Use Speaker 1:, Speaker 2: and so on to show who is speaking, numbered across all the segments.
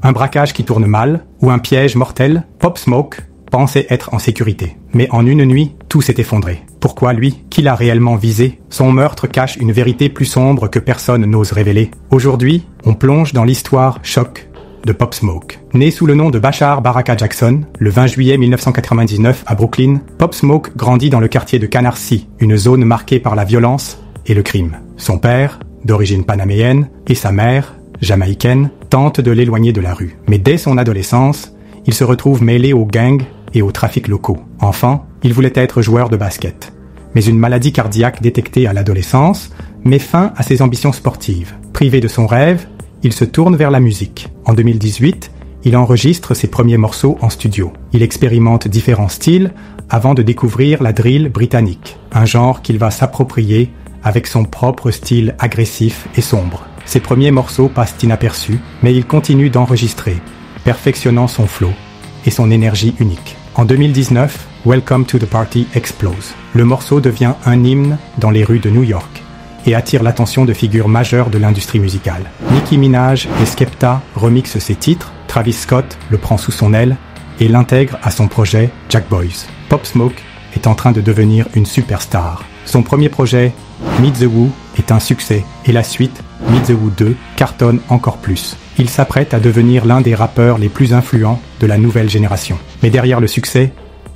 Speaker 1: Un braquage qui tourne mal ou un piège mortel, Pop Smoke pensait être en sécurité. Mais en une nuit, tout s'est effondré. Pourquoi lui? Qui l'a réellement visé? Son meurtre cache une vérité plus sombre que personne n'ose révéler. Aujourd'hui, on plonge dans l'histoire choc de Pop Smoke. Né sous le nom de Bashar Baraka Jackson, le 20 juillet 1999 à Brooklyn, Pop Smoke grandit dans le quartier de Canarsie, une zone marquée par la violence et le crime. Son père, d'origine panaméenne, et sa mère, jamaïcaine, tentent de l'éloigner de la rue. Mais dès son adolescence, il se retrouve mêlé aux gangs et aux trafics locaux. Enfant, il voulait être joueur de basket. Mais une maladie cardiaque détectée à l'adolescence met fin à ses ambitions sportives. Privé de son rêve, il se tourne vers la musique. En 2018, il enregistre ses premiers morceaux en studio. Il expérimente différents styles avant de découvrir la drill britannique, un genre qu'il va s'approprier avec son propre style agressif et sombre. Ses premiers morceaux passent inaperçus, mais il continue d'enregistrer, perfectionnant son flow et son énergie unique. En 2019, Welcome to the Party explose. Le morceau devient un hymne dans les rues de New York et attire l'attention de figures majeures de l'industrie musicale. Nicki Minaj et Skepta remixent ses titres, Travis Scott le prend sous son aile et l'intègre à son projet Jack Boys. Pop Smoke est en train de devenir une superstar. Son premier projet, Meet the Woo, est un succès et la suite, Meet the Woo 2, cartonne encore plus. Il s'apprête à devenir l'un des rappeurs les plus influents de la nouvelle génération. Mais derrière le succès,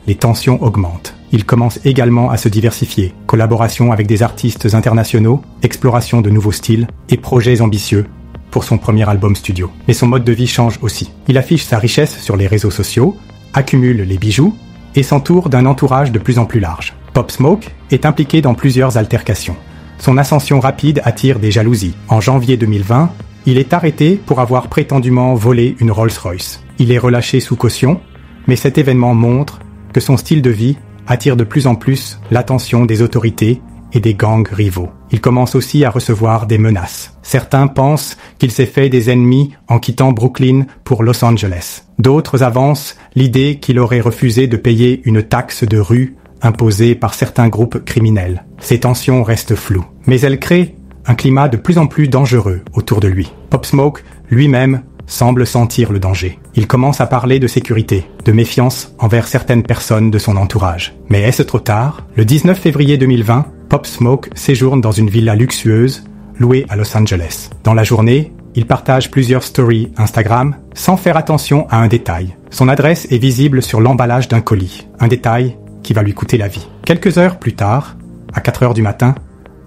Speaker 1: les tensions augmentent. Il commence également à se diversifier, collaboration avec des artistes internationaux, exploration de nouveaux styles et projets ambitieux pour son premier album studio. Mais son mode de vie change aussi. Il affiche sa richesse sur les réseaux sociaux, accumule les bijoux et s'entoure d'un entourage de plus en plus large. Pop Smoke est impliqué dans plusieurs altercations. Son ascension rapide attire des jalousies. En janvier 2020, il est arrêté pour avoir prétendument volé une Rolls-Royce. Il est relâché sous caution, mais cet événement montre que son style de vie attire de plus en plus l'attention des autorités et des gangs rivaux. Il commence aussi à recevoir des menaces. Certains pensent qu'il s'est fait des ennemis en quittant Brooklyn pour Los Angeles. D'autres avancent l'idée qu'il aurait refusé de payer une taxe de rue imposée par certains groupes criminels. Ces tensions restent floues, mais elles créent un climat de plus en plus dangereux autour de lui. Pop Smoke, lui-même, semble sentir le danger. Il commence à parler de sécurité, de méfiance envers certaines personnes de son entourage. Mais est-ce trop tard? Le 19 février 2020, Pop Smoke séjourne dans une villa luxueuse louée à Los Angeles. Dans la journée, il partage plusieurs stories Instagram sans faire attention à un détail. Son adresse est visible sur l'emballage d'un colis, un détail qui va lui coûter la vie. Quelques heures plus tard, à 4 heures du matin,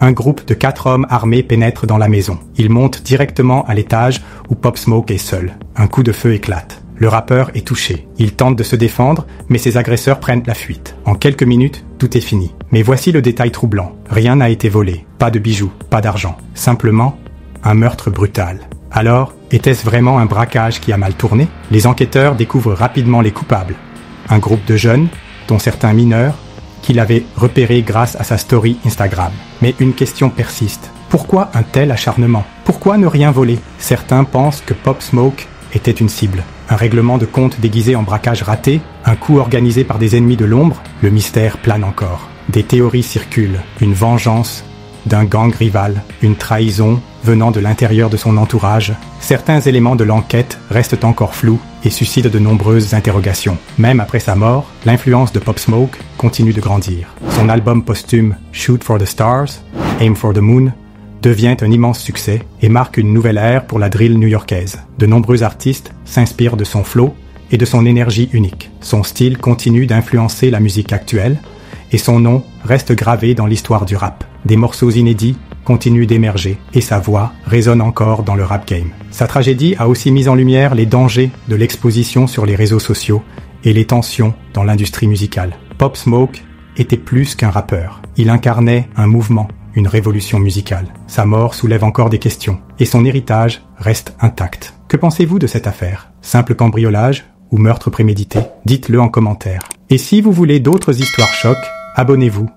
Speaker 1: un groupe de 4 hommes armés pénètre dans la maison. Ils montent directement à l'étage où Pop Smoke est seul. Un coup de feu éclate. Le rappeur est touché. Il tente de se défendre, mais ses agresseurs prennent la fuite. En quelques minutes, tout est fini. Mais voici le détail troublant. Rien n'a été volé. Pas de bijoux, pas d'argent. Simplement, un meurtre brutal. Alors, était-ce vraiment un braquage qui a mal tourné? Les enquêteurs découvrent rapidement les coupables. Un groupe de jeunes, dont certains mineurs, qu'il avait repéré grâce à sa story Instagram. Mais une question persiste. Pourquoi un tel acharnement? Pourquoi ne rien voler? Certains pensent que Pop Smoke était une cible. Un règlement de compte déguisé en braquage raté, un coup organisé par des ennemis de l'ombre, le mystère plane encore. Des théories circulent, une vengeance d'un gang rival, une trahison venant de l'intérieur de son entourage. Certains éléments de l'enquête restent encore flous et suscitent de nombreuses interrogations. Même après sa mort, l'influence de Pop Smoke continue de grandir. Son album posthume Shoot for the Stars, Aim for the Moon devient un immense succès et marque une nouvelle ère pour la drill new-yorkaise. De nombreux artistes s'inspirent de son flow et de son énergie unique. Son style continue d'influencer la musique actuelle et son nom reste gravé dans l'histoire du rap. Des morceaux inédits continuent d'émerger et sa voix résonne encore dans le rap game. Sa tragédie a aussi mis en lumière les dangers de l'exposition sur les réseaux sociaux et les tensions dans l'industrie musicale. Pop Smoke était plus qu'un rappeur. Il incarnait un mouvement, une révolution musicale. Sa mort soulève encore des questions et son héritage reste intact. Que pensez-vous de cette affaire? Simple cambriolage ou meurtre prémédité? Dites-le en commentaire. Et si vous voulez d'autres histoires chocs, abonnez-vous